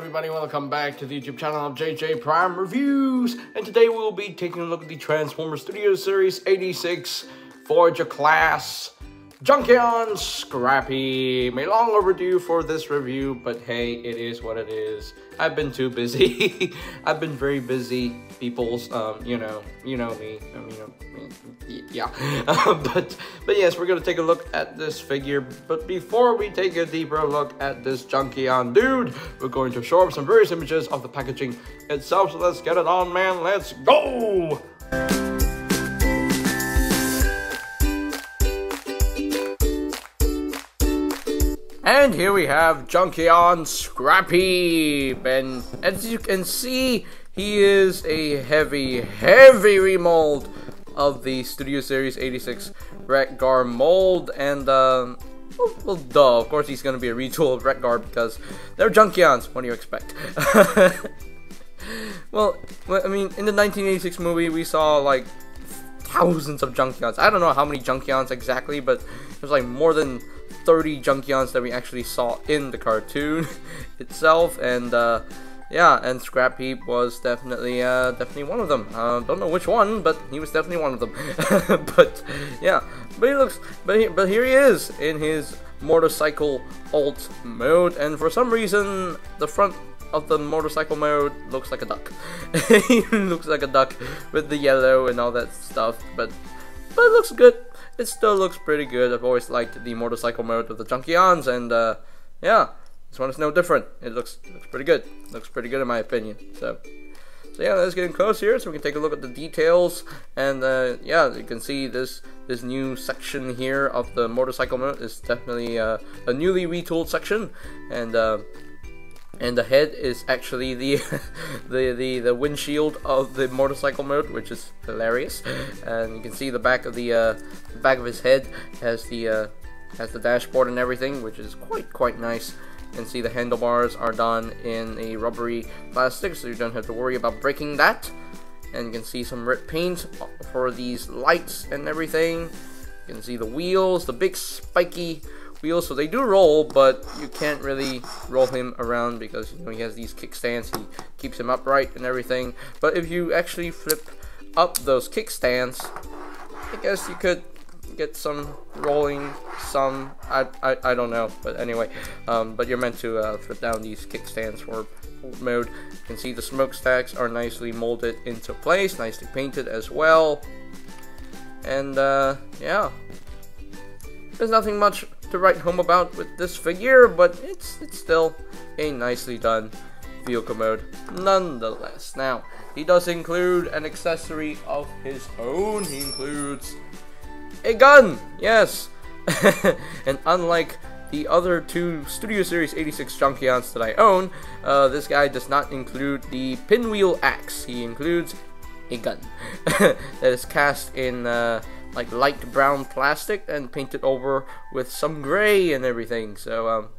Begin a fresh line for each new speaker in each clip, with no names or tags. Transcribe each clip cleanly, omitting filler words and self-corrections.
everybody, welcome back to the YouTube channel of JJ Prime Reviews, and today we'll be taking a look at the Transformers Studio Series 86 Voyager class Junkion SCRAPHEAP. Long overdue for this review, but hey, it is what it is. I've been too busy. I've been very busy, peoples. You know me. Yeah. But yes, we're gonna take a look at this figure. But before we take a deeper look at this Junkion dude, we're going to show up some various images of the packaging itself. So let's get it on, man. Let's go. And here we have Junkion SCRAPHEAP, and as you can see, he is a heavy remold of the Studio Series 86 Wreck-Gar mold, and well, duh, of course he's gonna be a retool of Wreck-Gar because they're Junkions. What do you expect? well, I mean, in the 1986 movie, we saw like thousands of Junkions. I don't know how many Junkions exactly, but there's like more than 30 Junkions that we actually saw in the cartoon itself, and yeah, and SCRAPHEAP was definitely one of them. Don't know which one, but he was definitely one of them. But yeah, but here he is in his motorcycle alt mode, and for some reason the front of the motorcycle mode looks like a duck. He looks like a duck with the yellow and all that stuff, but it looks good. It still looks pretty good. I've always liked the motorcycle mode of the Junkions, and yeah, this one is no different. It looks pretty good. Looks pretty good in my opinion. So yeah, let's get in close here so we can take a look at the details. And yeah, you can see this new section here of the motorcycle mode is definitely a newly retooled section, and the head is actually the the windshield of the motorcycle mode, which is hilarious. And you can see the back of his head has the dashboard and everything, which is quite nice. You can see the handlebars are done in a rubbery plastic, so you don't have to worry about breaking that. And you can see some red paint for these lights and everything. You can see the wheels, the big spiky wheels, so they do roll, but you can't really roll him around because, you know, he has these kickstands. He keeps him upright and everything. But if you actually flip up those kickstands, I guess you could get some rolling. Some I don't know, but anyway, but you're meant to flip down these kickstands for mode. You can see the smokestacks are nicely molded into place, nicely painted as well. And yeah, there's nothing much to write home about with this figure, but it's still a nicely done vehicle mode nonetheless. Now, he does include an accessory of his own. He includes a gun, yes. And unlike the other two Studio Series 86 Junkions that I own, this guy does not include the pinwheel axe. He includes a gun that is cast in like light brown plastic and painted over with some gray and everything. So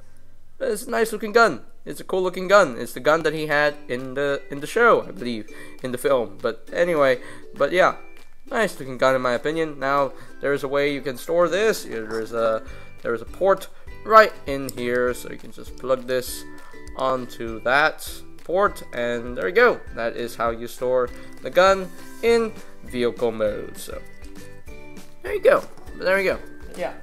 it's a nice looking gun. It's a cool looking gun. It's the gun that he had in the show, I believe, in the film. But anyway, but yeah, nice looking gun in my opinion. Now there's a way you can store this. There's a port right in here, so you can just plug this onto that port, and there you go. That is how you store the gun in vehicle mode. So there you go. Yeah.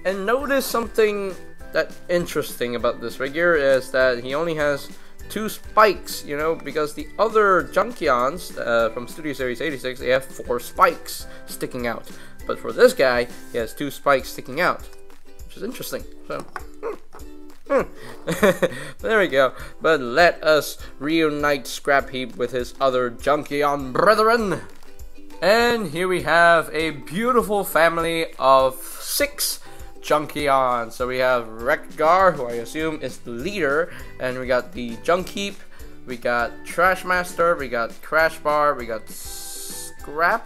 And notice something that interesting about this figure is that he only has 2 spikes, you know, because the other Junkions from Studio Series 86, they have 4 spikes sticking out. But for this guy, he has 2 spikes sticking out, which is interesting. So there we go. But let us reunite SCRAPHEAP with his other Junkion brethren. And here we have a beautiful family of 6 Junkions. So we have Wreck-Gar, who I assume is the leader, and we got the JUNKION, we got Trashmaster, we got Crashbar, we got Scraphook.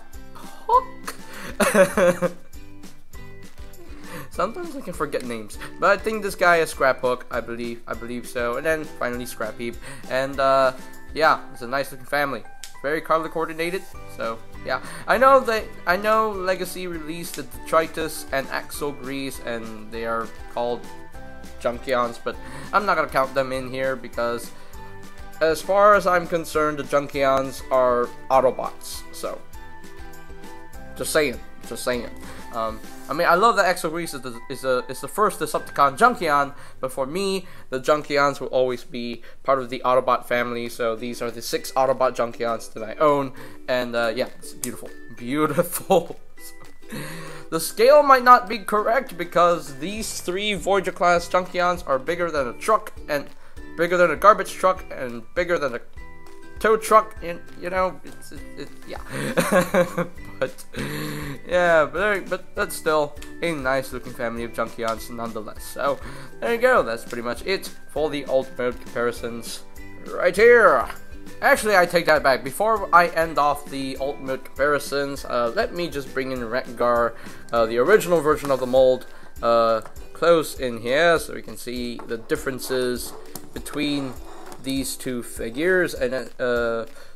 Sometimes I can forget names, but I think this guy is Scraphook. I believe so. And then finally SCRAPHEAP, and yeah, it's a nice looking family. Very color coordinated. So yeah, I know Legacy released the Detritus and Axle Grease, and they are called Junkions, but I'm not gonna count them in here because as far as I'm concerned, the Junkions are Autobots. So, just saying. I mean, I love that Exo-Grease is the first Decepticon Junkion, but for me, the Junkions will always be part of the Autobot family. So these are the 6 Autobot Junkions that I own, and yeah, it's beautiful, beautiful. The scale might not be correct because these 3 Voyager class Junkions are bigger than a truck, and bigger than a garbage truck, and bigger than a tow truck, and you know, yeah. but yeah, but that's still a nice looking family of Junkions nonetheless. So there you go, that's pretty much it for the alt mode comparisons right here. Actually, I take that back. Before I end off the alt mode comparisons, let me just bring in Rekgar, the original version of the mold, close in here so we can see the differences between these 2 figures. And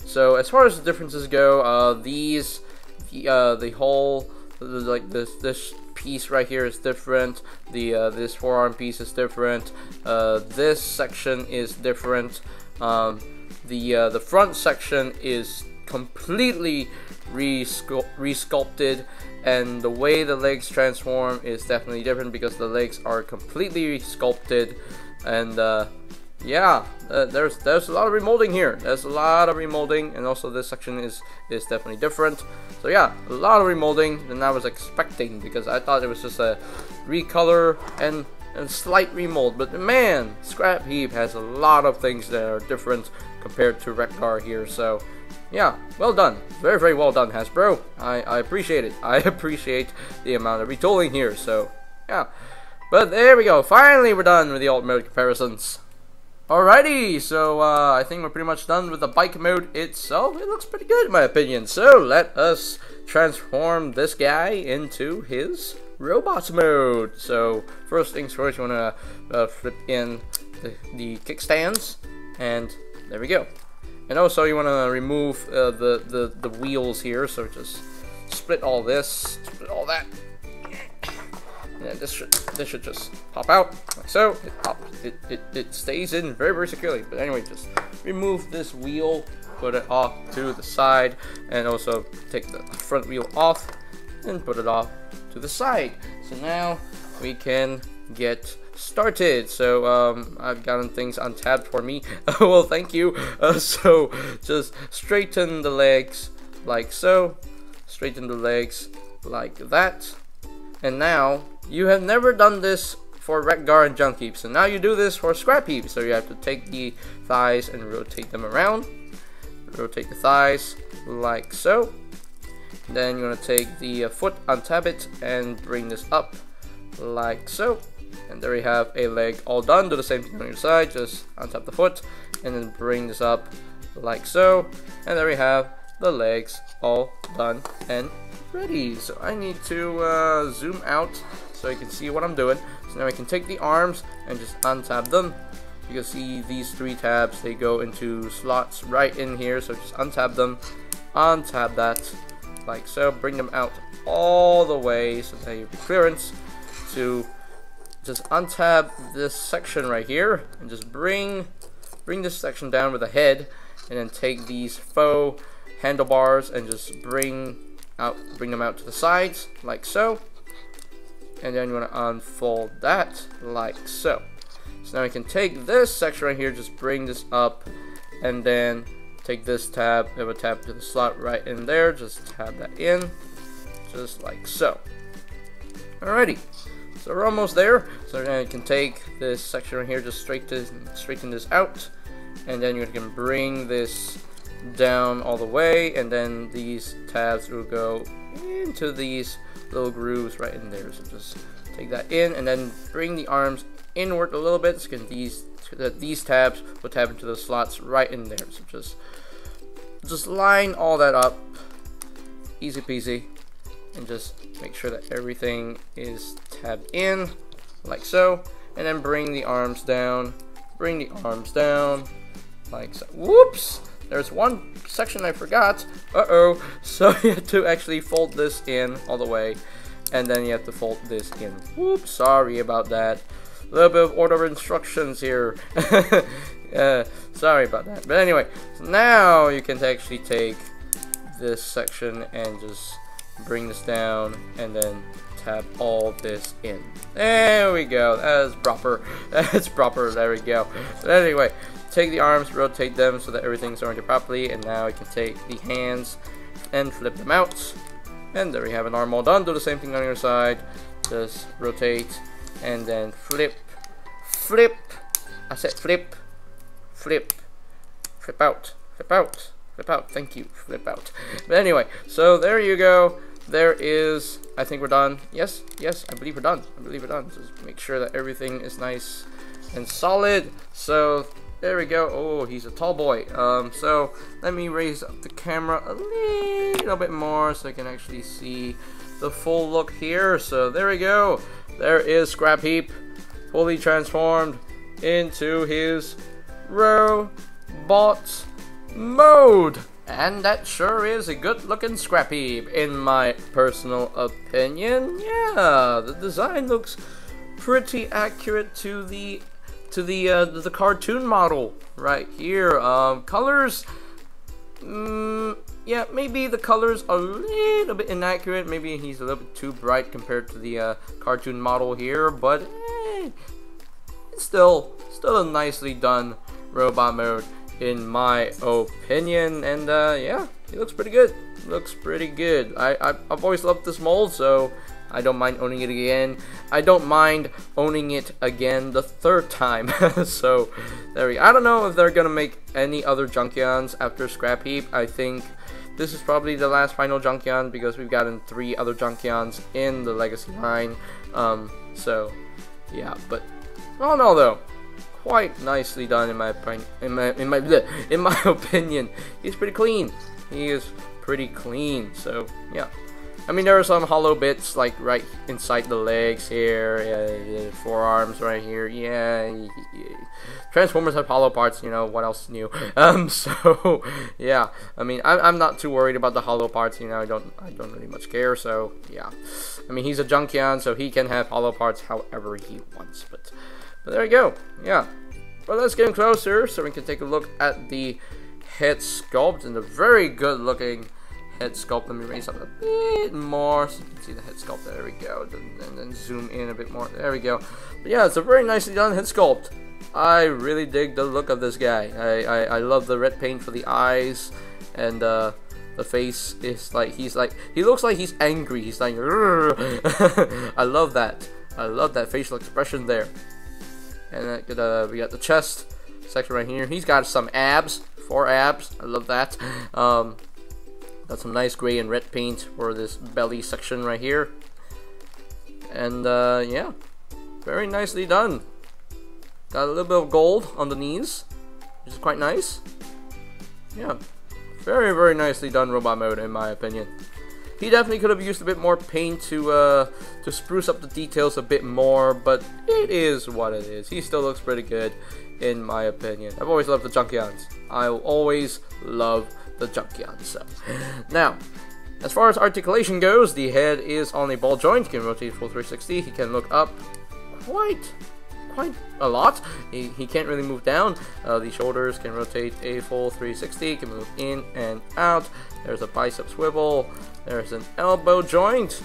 so as far as the differences go, the whole, like this piece right here is different. This forearm piece is different. This section is different. The front section is completely resculpted, and the way the legs transform is definitely different because the legs are completely sculpted. And yeah, there's a lot of remolding here. There's a lot of remolding, and also this section is definitely different. So yeah, a lot of remolding than I was expecting, because I thought it was just a recolor and slight remold. But man, SCRAPHEAP has a lot of things that are different compared to Rekgar here. So yeah, well done, very, very well done, Hasbro. I appreciate it. I appreciate the amount of retooling here. So yeah, but there we go. Finally, we're done with the alt mode comparisons. Alrighty, so I think we're pretty much done with the bike mode itself. It looks pretty good in my opinion. So let us transform this guy into his robots mode. So first things first, you want to flip in the kickstands, and there we go. And also you want to remove the wheels here. So just split all this, split all that. And this should just pop out like so. It stays in very, very securely. But anyway, just remove this wheel, put it off to the side, and also take the front wheel off and put it off to the side. So now we can get started. So I've gotten things untabbed for me. Well, thank you. So just straighten the legs like so, straighten the legs like that. And now, you have never done this for Rekgar and JUNKION, so now you do this for SCRAPHEAP. So you have to take the thighs and rotate them around. Rotate the thighs like so. Then you want to take the foot, untab it, and bring this up like so. And there you have a leg all done. Do the same thing on your side, just untap the foot, and then bring this up like so. And there we have the legs all done and ready. So I need to zoom out so you can see what I'm doing. So now I can take the arms and just untab them. You can see these 3 tabs, they go into slots right in here. So just untab them, untab that like so, bring them out all the way so that you have clearance to just untab this section right here and just bring this section down with the head, and then take these faux handlebars and just bring them out to the sides like so. And then you want to unfold that like so. So now we can take this section right here, just bring this up, and then take this tab, have a tab to the slot right in there, just tab that in, just like so. Alrighty, so we're almost there. So now you can take this section right here, just straighten this out, and then you can bring this down all the way, and then these tabs will go into these little grooves right in there. So just take that in, and then bring the arms inward a little bit, so these tabs will tab into the slots right in there. So just line all that up, easy peasy, and just make sure that everything is tabbed in like so, and then bring the arms down like so. Whoops! There's one section I forgot. Uh-oh. So you have to actually fold this in all the way, and then you have to fold this in. Whoops, sorry about that. A little bit of order of instructions here. Sorry about that. But anyway, so now you can actually take this section and just bring this down and then tap all this in. There we go. That's proper. That's proper. There we go. But anyway, take the arms, rotate them so that everything's oriented properly, and now you can take the hands and flip them out. And there we have an arm all done. Do the same thing on your side. Just rotate and then flip. Flip. I said flip. Flip. Flip out. Flip out. Flip out. Thank you. Flip out. But anyway, so there you go. There is, I think we're done. Yes, yes, I believe we're done. I believe we're done. Just make sure that everything is nice and solid. So there we go. Oh, he's a tall boy. So let me raise up the camera a little bit more so I can actually see the full look here. So there we go. There is SCRAPHEAP fully transformed into his robot mode. And that sure is a good looking SCRAPHEAP in my personal opinion. Yeah, the design looks pretty accurate to the cartoon model right here. Colors, yeah, maybe the colors are a little bit inaccurate. Maybe he's a little bit too bright compared to the cartoon model here, but it's still a nicely done robot mode in my opinion. And yeah, it looks pretty good. Looks pretty good. I've always loved this mold, so I don't mind owning it again. I don't mind owning it again the third time. So there we go. I don't know if they're gonna make any other Junkions after SCRAPHEAP. I think this is probably the last final Junkion because we've gotten 3 other Junkions in the Legacy line. So yeah, but all in all though, quite nicely done in my opinion. He's pretty clean. He is pretty clean. So yeah. I mean, there are some hollow bits, like right inside the legs here, forearms right here. Yeah, Transformers have hollow parts. You know what else is new? So yeah, I mean, I'm not too worried about the hollow parts. You know, I don't really much care. So yeah, I mean, he's a Junkion, so he can have hollow parts however he wants. But there you go. Yeah. Well, let's get him closer so we can take a look at the head sculpt and the very good looking head sculpt. Let me raise up a bit more so you can see the head sculpt. There we go. And then zoom in a bit more. There we go. But yeah, it's a very nicely done head sculpt. I really dig the look of this guy. I love the red paint for the eyes, and the face is like he looks like he's angry. He's like I love that. I love that facial expression there. And we got the chest section right here. He's got some abs, 4 abs. I love that. Got some nice gray and red paint for this belly section right here. And yeah, very nicely done. Got a little bit of gold on the knees, which is quite nice. Yeah, very, very nicely done robot mode in my opinion. He definitely could have used a bit more paint to spruce up the details a bit more, but it is what it is. He still looks pretty good in my opinion. I've always loved the Junkions. I'll always love the Junkions. So now, as far as articulation goes, the head is on a ball joint. He can rotate full 360. He can look up quite a lot. He can't really move down. The shoulders can rotate a full 360. Can move in and out. There's a bicep swivel. There's an elbow joint.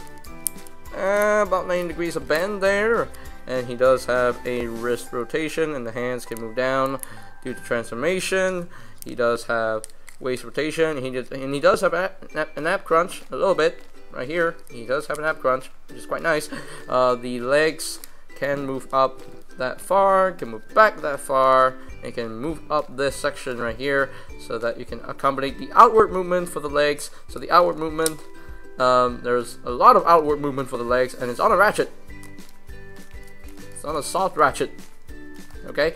About 90 degrees of bend there. And he does have a wrist rotation, and the hands can move down due to transformation. He does have waist rotation, and he does have an ab crunch a little bit right here. He does have an ab crunch, which is quite nice. The legs can move up that far, can move back that far, and can move up this section right here so that you can accommodate the outward movement for the legs. So the outward movement, there's a lot of outward movement for the legs, and it's on a ratchet. It's on a soft ratchet. Okay,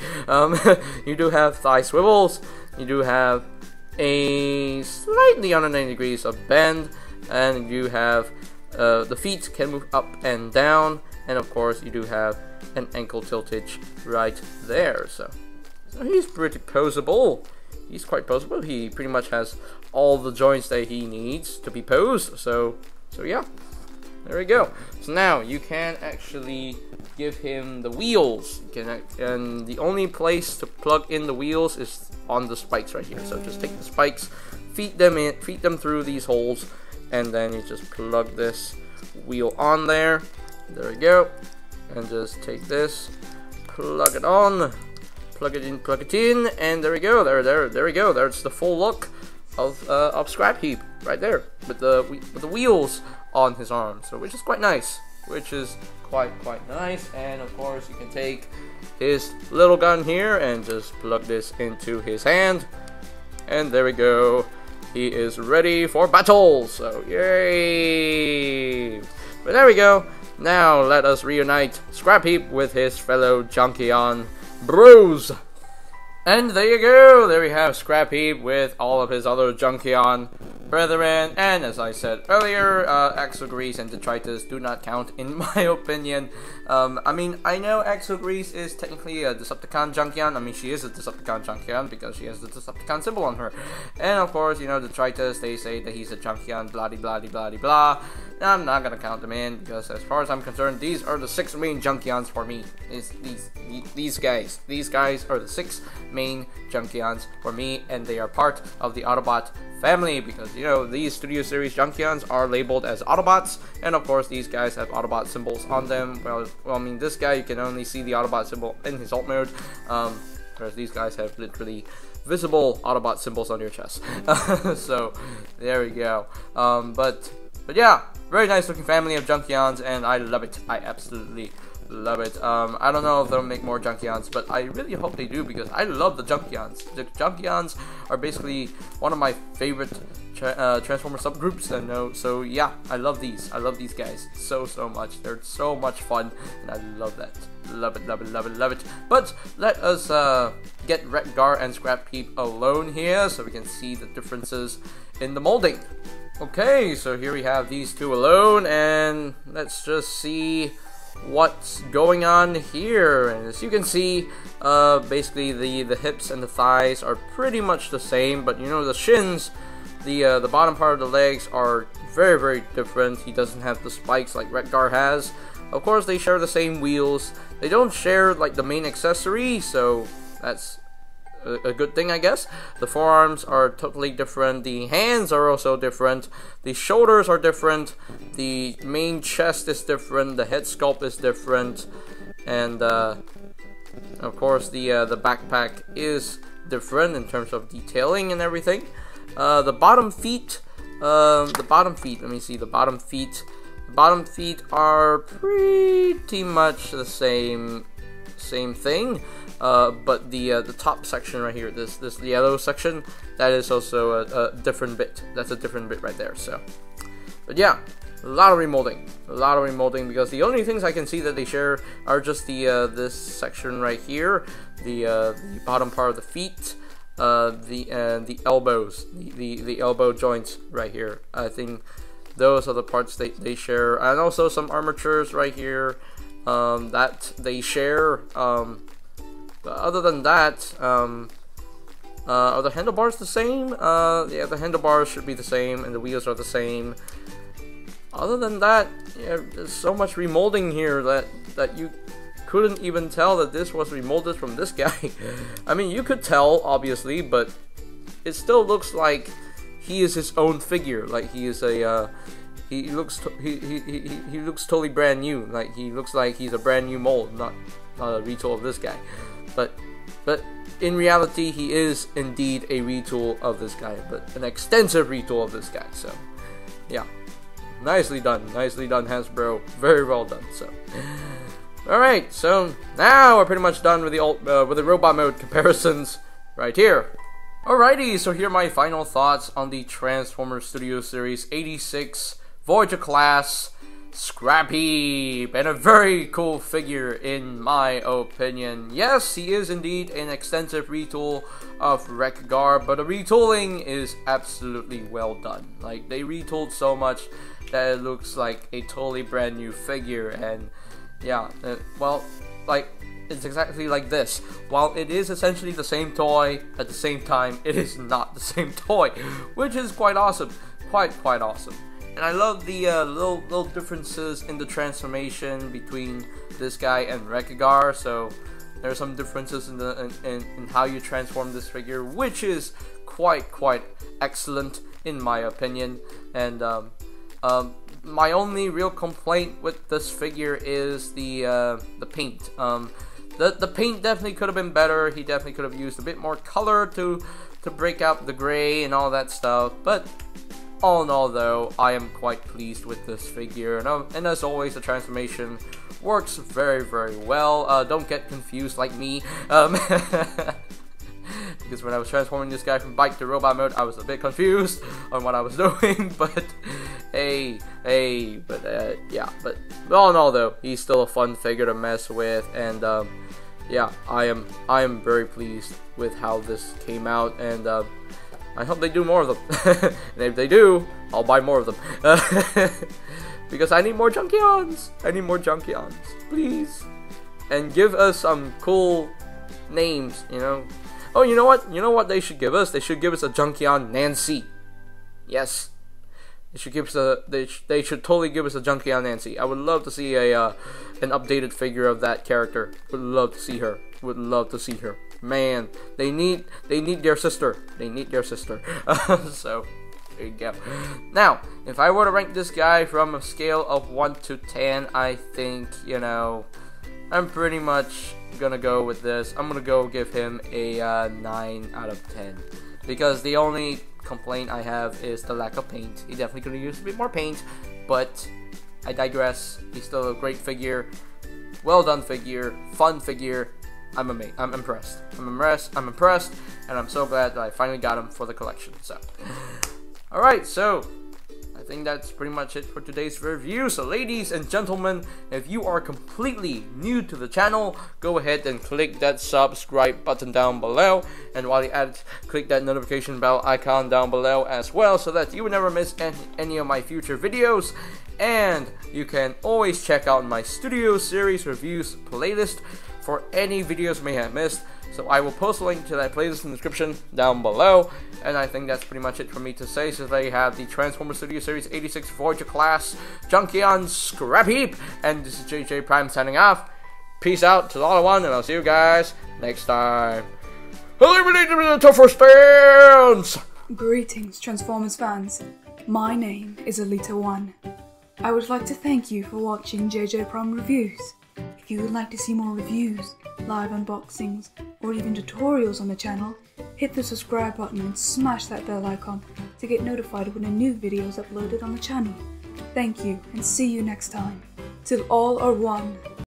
you do have thigh swivels. You do have a slightly under 90 degrees of bend, and you have the feet can move up and down, and of course you do have an ankle tiltage right there. So he's pretty posable. He's quite posable. He pretty much has all the joints that he needs to be posed. So yeah, there we go. So now you can actually give him the wheels. And the only place to plug in the wheels is on the spikes right here. So just take the spikes, feed them through these holes, and then you just plug this wheel on there. There we go. And just take this, plug it on, plug it in, and there we go. There we go. There's the full look of SCRAPHEAP right there with the wheels on his arm. So which is quite nice. And of course you can take his little gun here and just plug this into his hand, and there we go. He is ready for battle. So yay! But there we go. Now let us reunite SCRAPHEAP with his fellow Junkion bros. And there you go. There we have SCRAPHEAP with all of his other Junkion brethren. And as I said earlier, Exogrease and Detritus do not count in my opinion. I mean, I know Exogrease is technically a Decepticon Junkion. I mean, she is a Decepticon Junkion because she has the Decepticon symbol on her. And of course, you know, Detritus, they say that he's a Junkion, blah blah blah blah blah. I'm not gonna count them in because, as far as I'm concerned, these are the 6 main Junkions for me. These guys are the 6 main Junkions for me, and they are part of the Autobot family because, you know, these Studio Series Junkions are labeled as Autobots, and of course these guys have Autobot symbols on them. Well, I mean, this guy, you can only see the Autobot symbol in his alt mode, whereas these guys have literally visible Autobot symbols on your chest. So there we go. But yeah, very nice looking family of Junkions, and I love it. I absolutely love it. I don't know if they'll make more Junkions, but I really hope they do because I love the Junkions. The Junkions are basically one of my favorite Transformer subgroups, and so yeah, I love these. I love these guys so much. They're so much fun, and I love that. Love it. But let us get Wreck-Gar and SCRAPHEAP alone here so we can see the differences in the molding. Okay, so here we have these two alone, and let's just see what's going on here. And as you can see, basically the hips and the thighs are pretty much the same, but you know, the shins, the bottom part of the legs are very different. He doesn't have the spikes like Wreck-Gar has. Of course, they share the same wheels. They don't share like the main accessory, so that's a good thing, I guess. The forearms are totally different. The hands are also different. The shoulders are different. The main chest is different. The head sculpt is different, and of course the backpack is different in terms of detailing and everything. The bottom feet. Let me see. The bottom feet. The bottom feet are pretty much the same thing. But the top section right here, this yellow section, that is also a different bit. That's a different bit right there. So, but yeah, a lot of remolding because the only things I can see that they share are just the this section right here, the bottom part of the feet, the elbows, the elbow joints right here. I think those are the parts they share, and also some armatures right here that they share. But other than that, are the handlebars the same? Yeah, the handlebars should be the same, and the wheels are the same. Other than that, yeah, there's so much remolding here that you couldn't even tell that this was remolded from this guy. I mean, you could tell, obviously, but it still looks like he is his own figure. Like he is a he looks totally brand new. Like he looks like he's a brand new mold, not a retool of this guy. But in reality, he is indeed a retool of this guy, but an extensive retool of this guy. So, yeah, nicely done, Hasbro. Very well done. So, all right. So now we're pretty much done with the robot mode comparisons right here. Alrighty. So here are my final thoughts on the Transformers Studio Series 86 Voyager class SCRAPHEAP, and a very cool figure in my opinion. Yes, he is indeed an extensive retool of Wreck-Gar, but the retooling is absolutely well done. Like, they retooled so much that it looks like a totally brand new figure, and yeah, well, like, it's exactly like this. While it is essentially the same toy, at the same time, it is not the same toy, which is quite awesome. Quite awesome. And I love the little differences in the transformation between this guy and Rekigar. So there are some differences in how you transform this figure, which is quite excellent in my opinion. And my only real complaint with this figure is the paint. The paint definitely could have been better. He definitely could have used a bit more color to break out the gray and all that stuff. But all in all, though, I am quite pleased with this figure. And as always, the transformation works very well. Don't get confused like me. Because when I was transforming this guy from bike to robot mode, I was a bit confused on what I was doing. But yeah. But all in all, though, he's still a fun figure to mess with. And yeah, I am very pleased with how this came out. And I hope they do more of them. And if they do, I'll buy more of them. Because I need more junkions. I need more junkions, please. And give us some cool names, you know. Oh, you know what? You know what they should give us? They should give us a Junkion Nancy. Yes. They should give us a. They should totally give us a Junkion Nancy. I would love to see an updated figure of that character. Would love to see her. Would love to see her. Man, they need their sister. They need their sister. So there you go. Now, if I were to rank this guy from a scale of 1 to 10, I think, you know, I'm pretty much gonna go with this. I'm gonna go give him a 9 out of 10. Because the only complaint I have is the lack of paint. He definitely could have used a bit more paint, but I digress. He's still a great figure. Well done figure. Fun figure. I'm impressed. I'm impressed, and I'm so glad that I finally got him for the collection. So, alright, so I think that's pretty much it for today's review. So ladies and gentlemen, if you are completely new to the channel, go ahead and click that subscribe button down below, and while you're at it, click that notification bell icon down below as well, so that you will never miss any of my future videos. And you can always check out my Studio Series Reviews playlist for any videos you may have missed. So I will post a link to that playlist in the description down below. And I think that's pretty much it for me to say. So they have the Transformers Studio Series 86 Voyager class Junkion Scrap Heap. And this is JJ Prime signing off. Peace out to all one, and I'll see you guys next time. Eliminate the tougher stands!
Greetings, Transformers fans. My name is Alita1. I would like to thank you for watching JJ Prime Reviews. If you would like to see more reviews, live unboxings, or even tutorials on the channel, hit the subscribe button and smash that bell icon to get notified when a new video is uploaded on the channel. Thank you, and see you next time. Till all are one.